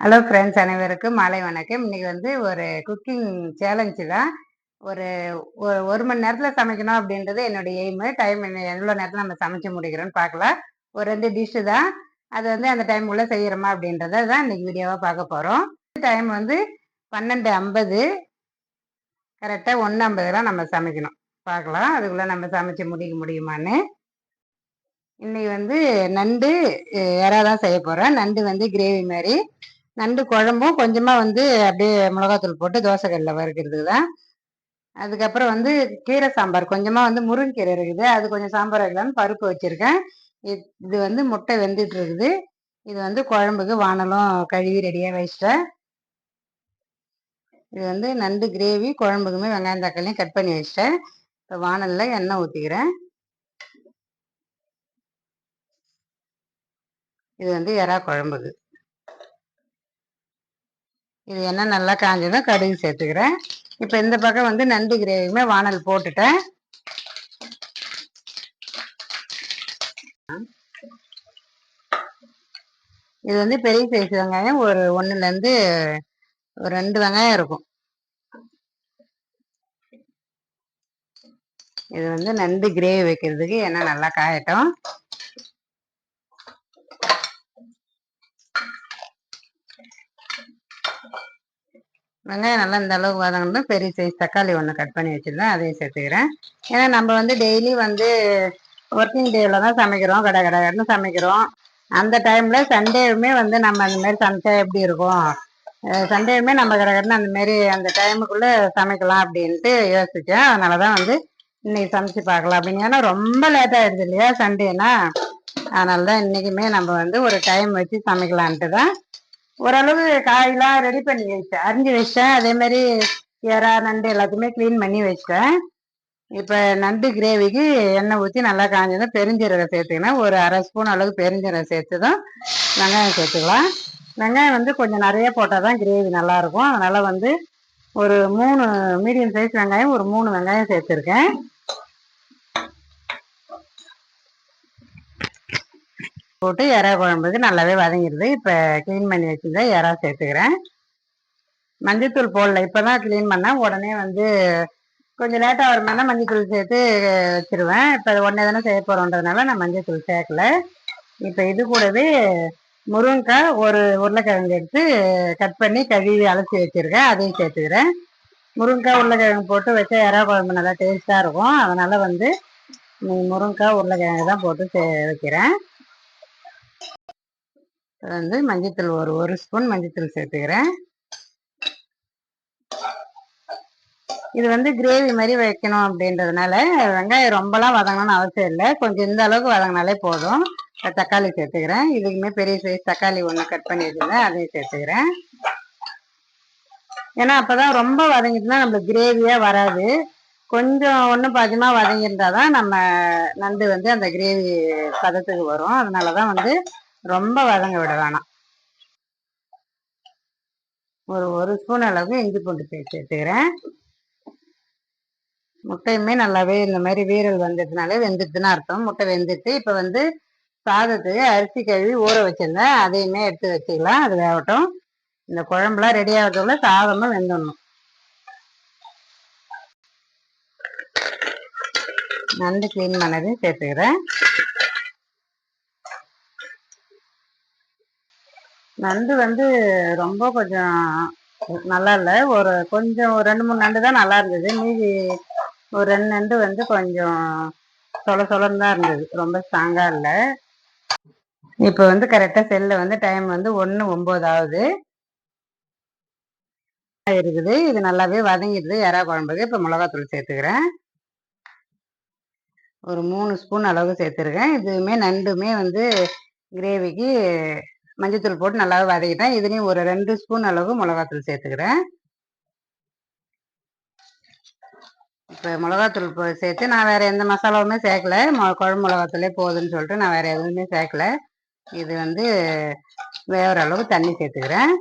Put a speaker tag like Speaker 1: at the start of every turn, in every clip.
Speaker 1: Hello friends, அனைவருக்கும் மாலை வணக்கம். இன்னைக்கு ஒரு குக்கிங் சேலஞ்சு தான். ஒரு ஒரு மணி நேரத்தில் சமைக்கணும் அப்படின்றது என்னுடைய எய்மு. டைம் எவ்வளோ நேரத்தில் நம்ம சமைச்சு முடிக்கிறோன்னு பார்க்கலாம். ஒரு 2 டிஷ்ஷு தான். அது அந்த டைமுக்குள்ளே செய்கிறோமா அப்படின்றத தான் இன்னைக்கு வீடியோவாக பார்க்க போகிறோம். டைம் 12:50, கரெக்டாக 1:50 நம்ம சமைக்கணும். பார்க்கலாம் அதுக்குள்ளே நம்ம சமைச்சு முடிக்க முடியுமான்னு. இன்னைக்கு நண்டு இறா தான் செய்ய போகிறேன். நண்டு கிரேவி மாதிரி, நண்டு குழம்பும் கொஞ்சமாக அப்படியே மிளகாத்தூள் போட்டு தோசைக்கல்லில் வறுக்கிறதுக்கு தான். அதுக்கப்புறம் கீரை சாம்பார், கொஞ்சமாக முருங்கீரை இருக்குது, அது கொஞ்சம் சாம்பார் வைக்கலான்னு பருப்பு வச்சுருக்கேன். இது முட்டை வெந்துட்டு இருக்குது. இது குழம்புக்கு வானலும் கழுவி ரெடியாக வச்சிட்டேன். இது நண்டு கிரேவி குழம்புக்குமே வெங்காயம் தக்காளியும் கட் பண்ணி வச்சிட்டேன். இப்போ வானலில் எண்ணெய் ஊற்றிக்கிறேன். இது இறா குழம்புக்கு. இது எண்ணெய் நல்லா காஞ்சதும் கடுகு சேர்த்துக்கிறேன். இப்போ இந்த பக்கம் நண்டு கிரேவியுமே வானல் போட்டுட்டேன். இது பெரிய சைஸ் வெங்காயம், ஒரு 1லேருந்து ஒரு 2 வெங்காயம் இருக்கும். இது நண்டு கிரேவி வைக்கிறதுக்கு எண்ணெய் நல்லா காயட்டும். வெங்காயம் நல்லா இந்த அளவுக்கு வதங்கணும். பெரிய சைஸ் தக்காளி ஒன்று கட் பண்ணி வச்சுருந்தேன், அதையும் சேர்த்துக்கிறேன். ஏன்னா நம்ம டெய்லி ஒர்க்கிங் டேவில் தான் சமைக்கிறோம், கடன்னு சமைக்கிறோம். அந்த டைமில் சண்டேவுமே நம்ம அந்த மாதிரி சமைச்சா எப்படி இருக்கும், சண்டேவுமே நம்ம கடன்னு அந்த மாதிரி அந்த டைமுக்குள்ளே சமைக்கலாம் அப்படின்ட்டு யோசித்தேன். அதனால தான் இன்னைக்கு சமைச்சு பார்க்கலாம் அப்படின்னு. ஏன்னா ரொம்ப லேட் ஆகிடுது இல்லையா சண்டேனா, அதனால தான் இன்றைக்குமே நம்ம ஒரு டைம் வச்சு சமைக்கலான்ட்டு தான் ஓரளவு காயெல்லாம் ரெடி பண்ணி வச்சிட்டேன், அரிஞ்சு வச்சிட்டேன். அதே மாதிரி இறா நண்டு எல்லாத்தையுமே க்ளீன் பண்ணி வச்சிட்டேன். இப்போ நண்டு கிரேவிக்கு எண்ணெய் ஊற்றி நல்லா காஞ்சதும் பெருஞ்சீரகம் சேர்த்துக்கினேன். ஒரு 1/2 ஸ்பூன் அளவுக்கு பெருஞ்சீரகம் சேர்த்து தான் வெங்காயம் சேர்த்துக்கலாம். வெங்காயம் கொஞ்சம் நிறைய போட்டால் தான் கிரேவி நல்லாயிருக்கும். அதனால் ஒரு 3 மீடியம் சைஸ் வெங்காயம், ஒரு 3 வெங்காயம் சேர்த்துருக்கேன். போட்டு இறா குழம்புக்கு நல்லாவே வதங்கிடுது. இப்போ க்ளீன் பண்ணி வச்சுருந்தா இறா சேர்த்துக்கிறேன். மஞ்சத்தூள் போடல, இப்போ தான் க்ளீன் பண்ணேன். உடனே கொஞ்சம் லேட்டாக வருமானா மஞ்சத்தூள் சேர்த்து வச்சுருவேன். இப்போ உடனே தானே செய்ய போகிறோன்றதுனால நான் மஞ்சத்தூள் சேர்க்கல. இப்போ இது கூடவே முருங்கைக்காய், ஒரு உருளைக்கிழங்கு எடுத்து கட் பண்ணி கழுவி அலசி வச்சுருக்கேன், அதையும் சேர்த்துக்கிறேன். முருங்கைக்காய் உருளைக்கிழங்கு போட்டு வச்சா இறா குழம்பு நல்லா டேஸ்ட்டாக இருக்கும். அதனால் முருங்கைக்காய் உருளைக்கிழங்கு தான் போட்டு வைக்கிறேன். மஞ்சத்தூள் ஒரு ஸ்பூன் மஞ்சத்தூள் சேர்த்துக்கிறேன். இது கிரேவி மாதிரி வைக்கணும் அப்படின்றதுனால வெங்காயம் ரொம்பலாம் வதங்கணும்னு அவசியம் இல்லை, கொஞ்சம் இந்த அளவுக்கு வதங்கினாலே போதும். தக்காளி சேர்த்துக்கிறேன். இதுக்குமே பெரிய சைஸ் தக்காளி ஒன்று கட் பண்ணி வச்சுருந்தேன், அதையும் சேர்த்துக்கிறேன். ஏன்னா அப்போதான் ரொம்ப வதங்கிட்டுனா நம்மளுக்கு கிரேவியாக வராது. கொஞ்சம் ஒன்றும் பாதியமாக வதங்கியிருந்தால் தான் நம்ம நண்டு அந்த கிரேவி பதத்துக்கு வரும். அதனால தான் ரொம்ப வதங்க விட வேணாம். ஒரு ஸ்பூன் அளவுக்கு இஞ்சி பூண்டு பேஸ்ட் சேர்த்துக்கிறேன். முட்டையுமே நல்லாவே இந்த மாதிரி வீரல் வந்ததுனாலே வெந்துட்டுன்னு அர்த்தம். முட்டை வெந்துட்டு இப்போ சாதத்துக்கு அரிசி கழுவி ஊற வச்சிருந்தேன், அதையுமே எடுத்து வச்சுக்கலாம். அது வேகட்டும். இந்த குழம்புலாம் ரெடி ஆகிறதுக்குள்ள சாதமும் வெந்துடணும். நண்டு க்ளீன் பண்ணதையும் சேர்த்துக்கிறேன். நண்டு ரொம்ப கொஞ்சம் நல்லா இல்லை, கொஞ்சம் 2-3 நண்டு தான் நல்லா இருந்தது. மீதி ஒரு 2 நண்டு கொஞ்சம் சொலன்னு தான் இருந்தது, ரொம்ப ஸ்ட்ராங்காக இல்லை. இப்போ கரெக்டாக செல்லில் டைம் 1:09 ஆகுது இருக்குது. இது நல்லாவே வதங்கிடுது இறா குழம்புக்கு. இப்போ மிளகாத்தூள் சேர்த்துக்கிறேன். ஒரு 3 ஸ்பூன் அளவு சேர்த்துருக்கேன். இதுவுமே நண்டுமே கிரேவிக்கு மஞ்சத்தூள் போட்டு நல்லாவே வதக்கிட்டேன். இதுலேயும் ஒரு 2 ஸ்பூன் அளவு மிளகாத்தூள் சேர்த்துக்கிறேன். இப்போ மிளகாத்தூள் சேர்த்து நான் வேறு எந்த மசாலாவுமே சேர்க்கல. குழம்பு மிளகாத்தூளே போதுன்னு சொல்லிட்டு நான் வேறு எதுவுமே சேர்க்கல. இது வேற அளவு தண்ணி சேர்த்துக்கிறேன்.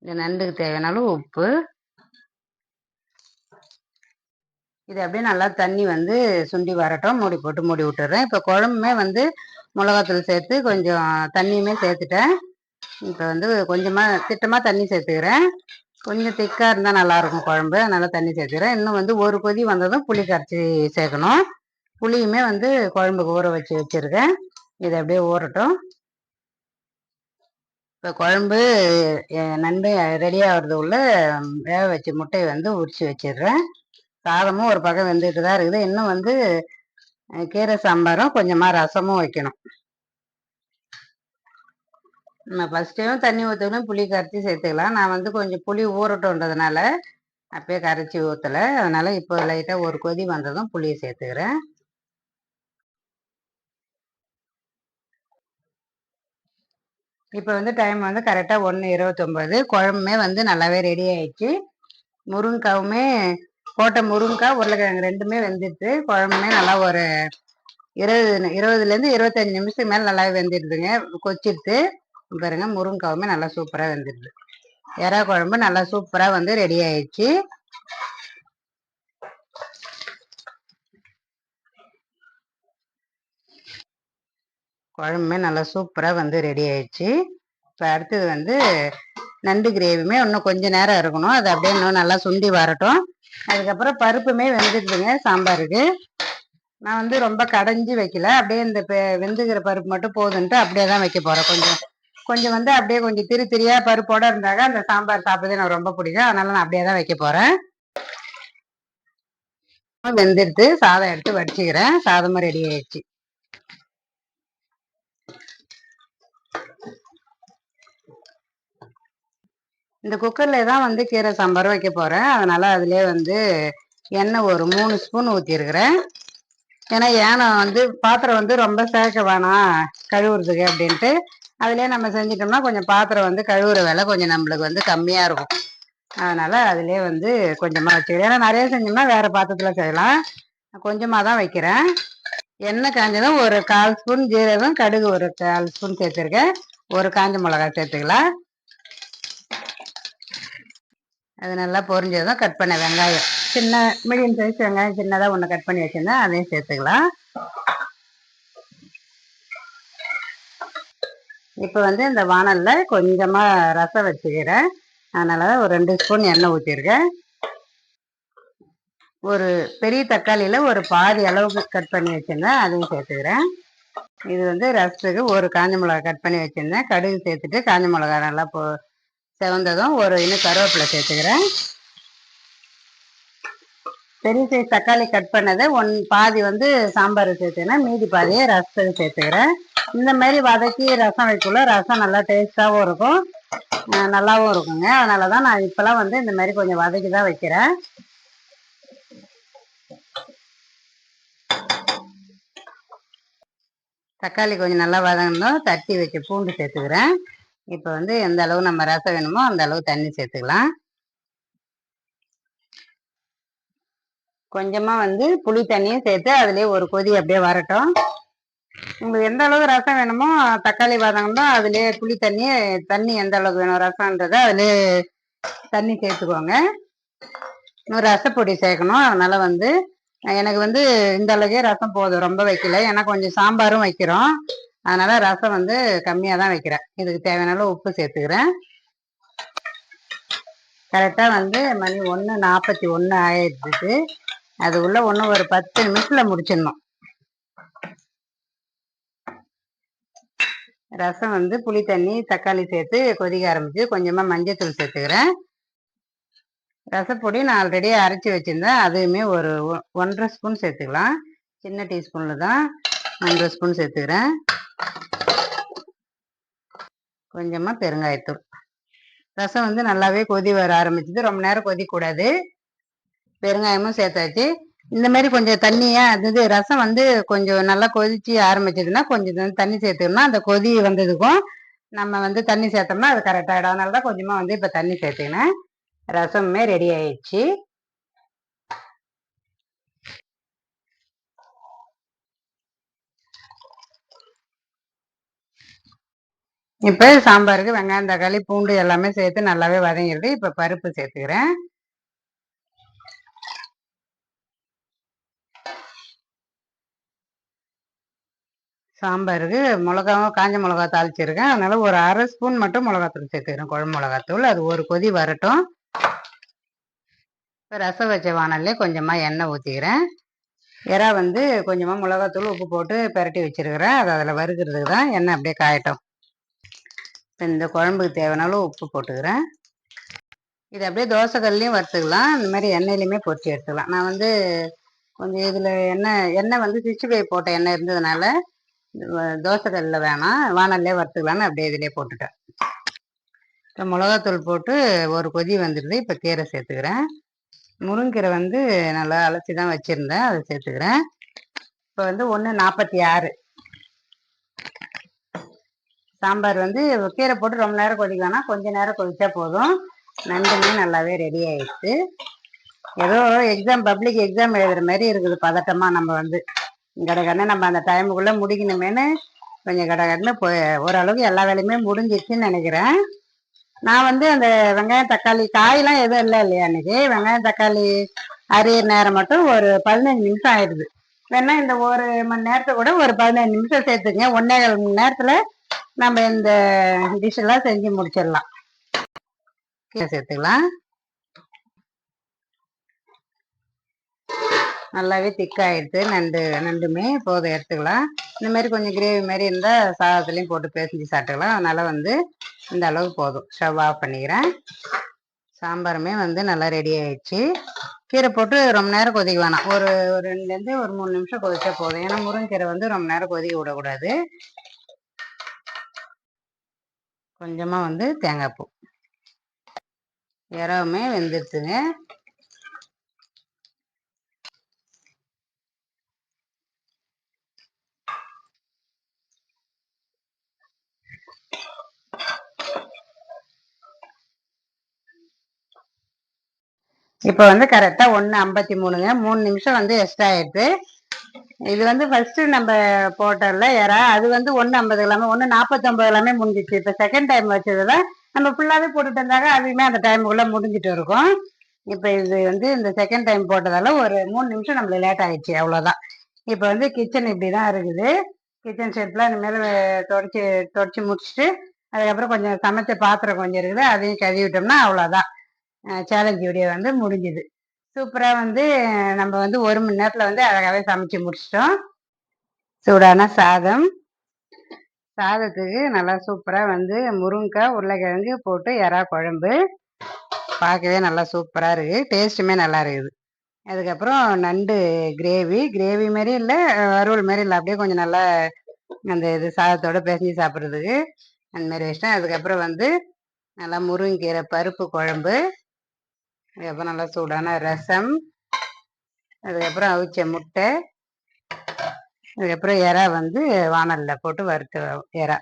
Speaker 1: இந்த நண்டுக்கு தேவையான அளவு உப்பு, இது அப்படியே நல்லா தண்ணி வந்து சுண்டி வரட்டும். மூடி போட்டு மூடி விட்டுறேன். இப்போ குழம்புமே வந்து மிளகாத்தூள் சேர்த்து கொஞ்சம் தண்ணியுமே சேர்த்துட்டேன். இப்போ வந்து கொஞ்சமாக திட்டமாக தண்ணி சேர்த்துக்கிறேன். கொஞ்சம் திக்காக இருந்தால் நல்லாயிருக்கும் குழம்பு, அதனால் தண்ணி சேர்த்துக்கிறேன். இன்னும் வந்து ஒரு கொதி வந்ததும் புளி கரைச்சி சேர்க்கணும். புளியுமே வந்து குழம்புக்கு ஊற வச்சுருக்கேன். இது அப்படியே ஊறட்டும். இப்போ குழம்பு நண்டு ரெடி ஆகிறது உள்ள வேக வச்ச முட்டையை வந்து உரிச்சு வச்சிடுறேன். சாதமும் ஒரு பக்கம் வெந்துட்டு தான் இருக்குது. இன்னும் வந்து கீரை சாம்பாரும் கொஞ்சமாக ரசமும் வைக்கணும். நம்ம ஃபஸ்ட்டையும் தண்ணி ஊற்றணும், புளி கரைச்சி சேர்த்துக்கலாம். நான் வந்து கொஞ்சம் புளி ஊறட்டும்ன்றதுனால அப்பயே கரைச்சி ஊற்றலை. அதனால இப்போ லைட்டாக ஒரு கொதி வந்ததும் புளியை சேர்த்துக்கிறேன். இப்போ வந்து டைம் வந்து கரெக்டாக 1:29. குழம்புமே வந்து நல்லாவே ரெடி ஆயிடுச்சு. முருங்கைக்காவுமே போட்ட முருங்கைக்காய் உருளைக்கிழங்கு ரெண்டுமே வெந்துட்டு குழம்புமே நல்லா ஒரு 20லேருந்து 25 நிமிஷத்துக்கு மேலே நல்லாவே வெந்துடுதுங்க. கொச்சிட்டு பாருங்க, முருங்கைக்காவுமே நல்லா சூப்பராக வெந்துடுது. எறா குழம்பு நல்லா சூப்பராக வந்து ரெடி ஆயிடுச்சு. குழம்புமே நல்லா சூப்பராக வந்து ரெடி ஆயிடுச்சு. இப்போ அடுத்தது வந்து நண்டு கிரேவியுமே இன்னும் கொஞ்சம் நேரம் இருக்கணும். அது அப்படியே இன்னும் நல்லா சுண்டி வரட்டும். அதுக்கப்புறம் பருப்புமே வெந்துடுதுங்க சாம்பாருக்கு. நான் வந்து ரொம்ப கடைஞ்சி வைக்கல, அப்படியே இந்த வெந்துக்கிற பருப்பு மட்டும் போதுன்ட்டு அப்படியே தான் வைக்க போகிறேன். கொஞ்சம் கொஞ்சம் வந்து அப்படியே கொஞ்சம் திரி திரியாக பருப்போடு இருந்தாங்க அந்த சாம்பார் சாப்பிட்றதே எனக்கு ரொம்ப பிடிக்கும். அதனால நான் அப்படியே தான் வைக்க போகிறேன். வெந்துடுது, சாதம் எடுத்து வடிச்சுக்கிறேன். சாதமும் ரெடி ஆயிடுச்சு. இந்த குக்கர்ல தான் வந்து கீரை சாம்பார் வைக்க போகிறேன். அதனால அதிலே வந்து எண்ணெய் ஒரு 3 ஸ்பூன் ஊற்றிருக்கிறேன். ஏன்னா வந்து பாத்திரம் வந்து ரொம்ப சேர்க்க வேணாம் கழுவுறதுக்கு அப்படின்ட்டு அதுலேயே நம்ம செஞ்சிட்டோம்னா கொஞ்சம் பாத்திரம் வந்து கழுவுற வேலை கொஞ்சம் நம்மளுக்கு வந்து கம்மியாக இருக்கும். அதனால அதிலே வந்து கொஞ்சமாக வச்சுக்கிறேன். ஏன்னா நிறைய செஞ்சோம்னா வேறு பாத்திரத்தில் செய்யலாம். கொஞ்சமாக தான் வைக்கிறேன். எண்ணெய் காஞ்சதும் ஒரு 1/4 ஸ்பூன் ஜீரகம், கடுகு ஒரு 1/4 ஸ்பூன் சேர்த்துருக்கேன். ஒரு காஞ்ச மிளகாய் சேர்த்துக்கலாம். அது நல்லா பொரிஞ்சதும் கட் பண்ண வெங்காயம், சின்ன மீடியம் சைஸ் வெங்காயம் சின்னதாக ஒன்று கட் பண்ணி வச்சுருந்தேன், அதையும் சேர்த்துக்கலாம். இப்போ வந்து இந்த வானலில் கொஞ்சமாக ரசம் வச்சுக்கிறேன். அதனால் ஒரு 2 ஸ்பூன் எண்ணெய் ஊற்றிருக்கேன். ஒரு பெரிய தக்காளியில் ஒரு பாதி அளவுக்கு கட் பண்ணி வச்சுருந்தேன், அதையும் சேர்த்துக்கிறேன். இது வந்து ரசத்துக்கு ஒரு காஞ்ச மிளகா கட் பண்ணி வச்சுருந்தேன். கடுகு சேர்த்துட்டு காஞ்ச மிளகா நல்லா செவந்ததும் ஒரு இன்னும் கருவேப்பிலை சேர்த்துக்கிறேன். பெரிய சைஸ் தக்காளி கட் பண்ணதை பாதி வந்து சாம்பார் சேர்த்துக்கிறேன், மீதி பாதியை ரசத்துக்கு சேர்த்துக்கிறேன். இந்த மாதிரி வதக்கி ரசம் வைக்கல ரசம் நல்லா டேஸ்டாகவும் இருக்கும், நல்லாவும் இருக்குங்க. அதனால தான் நான் இப்போலாம் வந்து இந்த மாதிரி கொஞ்சம் வதக்கி தான் வைக்கிறேன். தக்காளி கொஞ்சம் நல்லா வதங்கணும், தட்டி வச்சு பூண்டு சேர்த்துக்கிறேன். இப்போ வந்து எந்த அளவு நம்ம ரசம் வேணுமோ அந்த அளவு தண்ணி சேர்த்துக்கலாம். கொஞ்சமாக வந்து புளி தண்ணியும் சேர்த்து அதுலேயே ஒரு கொதி அப்படியே வரட்டும். உங்களுக்கு எந்த அளவுக்கு ரசம் வேணுமோ தக்காளி வதங்கணும்னா அதுலேயே புளி தண்ணி எந்த அளவுக்கு வேணும் ரசம்ன்றதை அதுலேயே தண்ணி சேர்த்துக்கோங்க. இன்னும் ரசப்பொடி சேர்க்கணும். அதனால வந்து எனக்கு வந்து இந்த அளவுக்கே ரசம் போதும், ரொம்ப வைக்கல. ஏன்னா கொஞ்சம் சாம்பாரும் வைக்கிறோம், அதனால ரசம் வந்து கம்மியாக தான் வைக்கிறேன். இதுக்கு தேவையான அளவு உப்பு சேர்த்துக்கிறேன். கரெக்டாக வந்து மணி 1:41 ஆயிடுச்சு. அது உள்ள ஒன்று ஒரு 10 நிமிஷத்தில் முடிச்சிடணும். ரசம் வந்து புளி தண்ணி தக்காளி சேர்த்து கொதிக்க ஆரம்பிச்சு கொஞ்சமாக மஞ்சத்தூள் சேர்த்துக்கிறேன். ரசப்பொடி நான் ஆல்ரெடி அரைச்சி வச்சுருந்தேன், அதுவுமே ஒரு 1.5 ஸ்பூன் சேர்த்துக்கலாம். சின்ன டீஸ்பூனில் தான் 1.5 ஸ்பூன் சேர்த்துக்கிறேன். கொஞ்சமாக பெருங்காயத்தூள். ரசம் வந்து நல்லாவே கொதி வர ஆரம்பிச்சுது, ரொம்ப நேரம் கொதிக்கூடாது. பெருங்காயமும் சேர்த்தாச்சு. இந்த மாதிரி கொஞ்சம் தண்ணியாக இது ரசம் வந்து கொஞ்சம் நல்லா கொதிச்சு ஆரம்பிச்சதுன்னா கொஞ்சம் தண்ணி சேர்த்துக்கணும்னா அந்த கொதி வந்ததுக்கும் நம்ம வந்து தண்ணி சேர்த்தோம்னா அது கரெக்டாகிடும். அதனால தான் கொஞ்சமாக வந்து இப்போ தண்ணி சேர்த்துக்கினேன். ரசமுமே ரெடி ஆயிடுச்சு. இப்போ சாம்பாருக்கு வெங்காயம் தக்காளி பூண்டு எல்லாமே சேர்த்து நல்லாவே வதங்கிடுது. இப்போ பருப்பு சேர்த்துக்கிறேன். சாம்பாருக்கு மிளகாவும் காஞ்ச மிளகா தாளிச்சிருக்கேன். அதனால ஒரு அரை ஸ்பூன் மட்டும் மிளகாத்தூள் சேர்த்துக்கிறேன், குழம்பு மிளகாத்தூள். அது ஒரு கொதி வரட்டும். இப்போ ரசம் வச்ச வானல்லே கொஞ்சமாக எண்ணெய் ஊற்றிக்கிறேன். எறா வந்து கொஞ்சமாக மிளகாத்தூள் உப்பு போட்டு பெரட்டி வச்சிருக்கிறேன். அது அதில் வறுக்கிறதுக்கு தான். எண்ணெய் அப்படியே காயட்டும். இந்த குழம்புக்கு தேவையான உப்பு போட்டுக்கிறேன். இது அப்படியே தோசைக்கல்லையும் வறுத்துக்கலாம், இந்த மாதிரி எண்ணெயிலையுமே பொரிச்சு எடுத்துக்கலாம். நான் வந்து கொஞ்சம் இதில் எண்ணெய் வந்து 65 போட்ட எண்ணெய் இருந்ததுனால தோசைக்கல்லில் வேணாம், வானல்லே வறுத்துக்கலான்னு அப்படியே இதிலே போட்டுட்டேன். இப்போ மிளகாத்தூள் போட்டு ஒரு கொதி வந்துடுது. இப்போ கீரை சேர்த்துக்கிறேன். முருங்கீரை வந்து நல்லா அலசி தான் வச்சுருந்தேன், அதை சேர்த்துக்கிறேன். இப்போ வந்து 1.46. சாம்பார் வந்து கீரை போட்டு ரொம்ப நேரம் கொதிக்கலாம்னா கொஞ்ச நேரம் கொதிச்சா போதும். நண்டுமே நல்லாவே ரெடி ஆயிடுச்சு. ஏதோ பப்ளிக் எக்ஸாம் எழுதுற மாதிரி இருக்குது பதட்டமாக. நம்ம வந்து கடகடன்னு நம்ம அந்த டைமுக்குள்ளே முடிக்கணுமேனு கொஞ்சம் கடகடன்னு ஓரளவுக்கு எல்லா வேலையுமே முடிஞ்சிச்சுன்னு நினைக்கிறேன். நான் வந்து அந்த வெங்காயம் தக்காளி காயெல்லாம் எதுவும் இல்லையா அன்னைக்கு. வெங்காயம் தக்காளி அரியற நேரம் மட்டும் ஒரு 15 நிமிஷம் ஆயிடுது. வேணா இந்த 1 மணி நேரத்தை கூட ஒரு 15 நிமிஷம் சேர்த்துங்க. 1.25 மணி நேரத்தில் நம்ம இந்த டிஷ் எல்லாம் செஞ்சு முடிச்சிடலாம். கீரை சேர்த்துக்கலாம். நல்லாவே திக்காயிடுது. நண்டுமே போதும், எடுத்துக்கலாம். இந்த மாதிரி கொஞ்சம் கிரேவி மாதிரி இருந்தால் சாதத்துலேயும் போட்டு பேசிஞ்சு சாப்பிட்டுக்கலாம். அதனால வந்து இந்த அளவுக்கு போதும். ஸ்டவ் ஆஃப் பண்ணிக்கிறேன். சாம்பாருமே வந்து நல்லா ரெடி ஆயிடுச்சு. கீரை போட்டு ரொம்ப நேரம் கொதிக்க வேணாம், ஒரு 2லேருந்து ஒரு 3 நிமிஷம் கொதிச்சா போதும். ஏன்னா முருங்கீரை வந்து ரொம்ப நேரம் கொதிக்க விடக்கூடாது. கொஞ்சமாக வந்து தேங்காய் பூ. இறாவுமே வெந்துடுச்சுங்க. இப்போ வந்து கரெக்டாக 1:53ங்க. 3 நிமிஷம் வந்து எக்ஸ்ட்ரா ஆயிடுது. இது வந்து ஃபர்ஸ்ட் நம்ம போட்டோம்ல எறா, அது வந்து 1:50 எல்லாமே 1:49 எல்லாமே முடிஞ்சிச்சு. இப்போ செகண்ட் டைம் வச்சதுல நம்ம ஃபுல்லாகவே போட்டுட்டு இருந்தாங்க, அதுவுமே அந்த டைமுக்குள்ளே முடிஞ்சிட்டு இருக்கும். இப்போ இது வந்து இந்த செகண்ட் டைம் போட்டதால ஒரு 3 நிமிஷம் நம்மளுக்கு லேட் ஆயிடுச்சு, அவ்வளோதான். இப்போ வந்து கிச்சன் இப்படி தான் இருக்குது. கிச்சன் ஷெட்லாம் இனிமேல் தொடச்சி முடிச்சுட்டு அதுக்கப்புறம் கொஞ்சம் சமைச்ச பாத்திரம் கொஞ்சம் இருக்குது, அதையும் கழுவி விட்டோம்னா அவ்வளோதான். சேலஞ்ச் வீடியோ வந்து முடிஞ்சுது. சூப்பராக வந்து நம்ம வந்து 1 மணி நேரத்தில் வந்து அழகாகவே சமைச்சு முடிச்சிட்டோம். சூடான சாதத்துக்கு நல்லா சூப்பராக வந்து முருங்கைக்காய் உருளைக்கிழங்கு போட்டு எறா குழம்பு பார்க்கவே நல்லா சூப்பராக இருக்குது. டேஸ்ட்டுமே நல்லா இருக்குது. அதுக்கப்புறம் நண்டு கிரேவி மாரி இல்லை, வறுவல் மாரி இல்லை, அப்படியே கொஞ்சம் நல்லா அந்த இது சாதத்தோட பேசி சாப்பிட்றதுக்கு அந்த மாதிரி வச்சிட்டேன். அதுக்கப்புறம் வந்து நல்லா முருங்கீரை பருப்பு குழம்பு, அதுக்கப்புறம் நல்லா சூடான ரசம், அதுக்கப்புறம் அவிச்ச முட்டை, அதுக்கப்புறம் எறா வந்து வானலில் போட்டு வறுத்து எறா.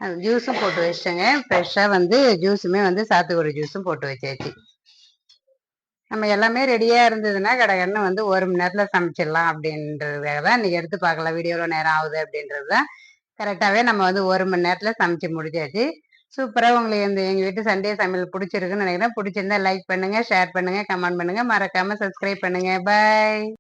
Speaker 1: அது ஜூஸும் போட்டு வச்சிட்டேங்க. ஃப்ரெஷ்ஷாக வந்து ஜூஸுமே வந்து சாத்துக்குடி ஜூஸும் போட்டு வச்சாச்சு. நம்ம எல்லாமே ரெடியாக இருந்ததுன்னா கடகடன்னு வந்து 1 மணி நேரத்தில் சமைச்சிடலாம் அப்படின்றதுக்காக தான் இன்றைக்கி எடுத்து பார்க்கலாம், வீடியோவில் நேரம் ஆகுது அப்படின்றது தான். கரெக்டாகவே நம்ம வந்து 1 மணி நேரத்தில் சமைச்சு முடிச்சாச்சு. சூப்பராக உங்களுக்கு எங்கள் வீட்டு சண்டே சமையல் பிடிச்சிருக்குன்னு நினைக்கிறேன். பிடிச்சிருந்தா லைக் பண்ணுங்கள், ஷேர் பண்ணுங்கள், கமெண்ட் பண்ணுங்கள், மறக்காமல் சப்ஸ்கிரைப் பண்ணுங்கள். பாய்.